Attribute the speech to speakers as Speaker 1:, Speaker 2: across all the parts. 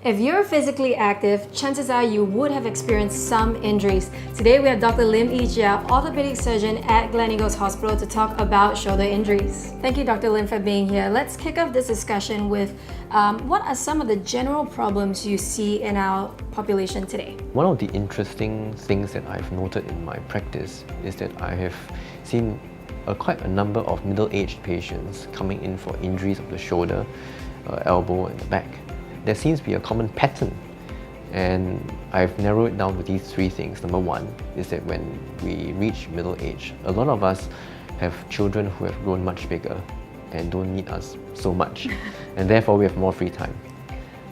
Speaker 1: If you're physically active, chances are you would have experienced some injuries. Today we have Dr. Yi-Jia, orthopedic surgeon at Gleneagles Hospital, to talk about shoulder injuries. Thank you, Dr. Lim, for being here. Let's kick off this discussion with what are some of the general problems you see in our population today?
Speaker 2: One of the interesting things that I've noted in my practice is that I have seen quite a number of middle-aged patients coming in for injuries of the shoulder, elbow and the back. There seems to be a common pattern, and I've narrowed it down to these three things. Number one is that when we reach middle age, a lot of us have children who have grown much bigger and don't need us so much, and therefore we have more free time.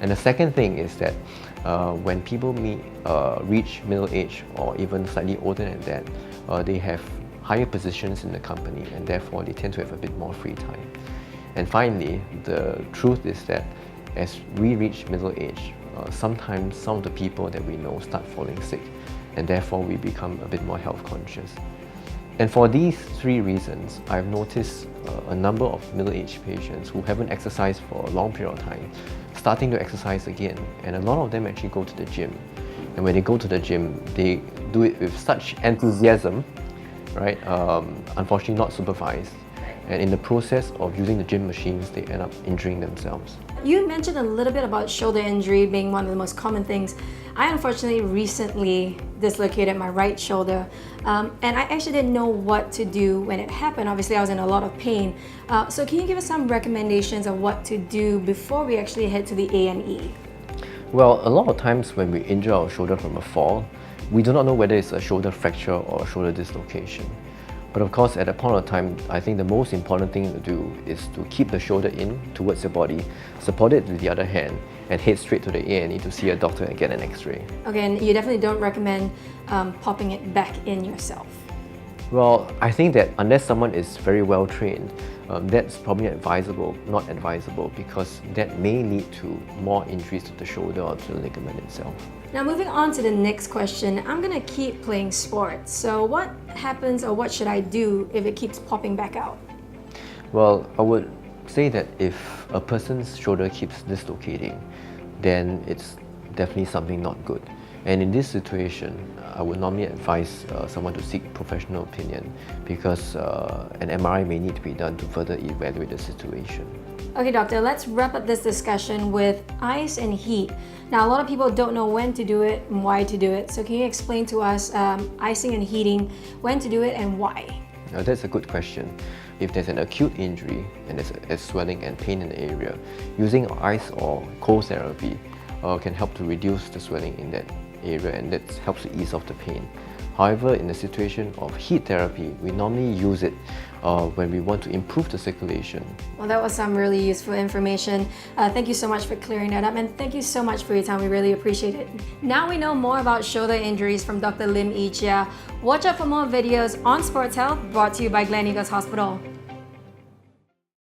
Speaker 2: And the second thing is that when people reach middle age or even slightly older than that, they have higher positions in the company, and therefore they tend to have a bit more free time. And finally, the truth is that as we reach middle age, sometimes some of the people that we know start falling sick, and therefore we become a bit more health conscious. And for these three reasons, I've noticed a number of middle-aged patients who haven't exercised for a long period of time starting to exercise again, and a lot of them actually go to the gym. And when they go to the gym, they do it with such enthusiasm, right? Unfortunately not supervised. And in the process of using the gym machines, they end up injuring themselves.
Speaker 1: You mentioned a little bit about shoulder injury being one of the most common things. I unfortunately recently dislocated my right shoulder, and I actually didn't know what to do when it happened. Obviously, I was in a lot of pain. So can you give us some recommendations of what to do before we actually head to the A&E?
Speaker 2: Well, a lot of times when we injure our shoulder from a fall, we do not know whether it's a shoulder fracture or a shoulder dislocation. But of course, at that point of time, I think the most important thing to do is to keep the shoulder in towards your body, support it with the other hand, and head straight to the A&E to see a doctor and get an X-ray.
Speaker 1: Okay, and you definitely don't recommend popping it back in yourself.
Speaker 2: Well, I think that unless someone is very well trained, that's probably not advisable, because that may lead to more injuries to the shoulder or to the ligament itself.
Speaker 1: Now moving on to the next question, I'm gonna keep playing sports. So what happens, or what should I do if it keeps popping back out?
Speaker 2: Well, I would say that if a person's shoulder keeps dislocating, then it's definitely something not good. And in this situation, I would normally advise someone to seek professional opinion, because an MRI may need to be done to further evaluate the situation.
Speaker 1: Okay, doctor, let's wrap up this discussion with ice and heat. Now, a lot of people don't know when to do it and why to do it. So can you explain to us icing and heating, when to do it and why?
Speaker 2: Now, that's a good question. If there's an acute injury and there's swelling and pain in the area, using ice or cold therapy can help to reduce the swelling in that area, and that helps to ease off the pain. However, in the situation of heat therapy, we normally use it when we want to improve the circulation. Well,
Speaker 1: that was some really useful information. Thank you so much for clearing that up, and thank you so much for your time. We really appreciate it. Now we know more about shoulder injuries from Dr. Yi-Jia. Watch out for more videos on sports health brought to you by Gleneagles Hospital.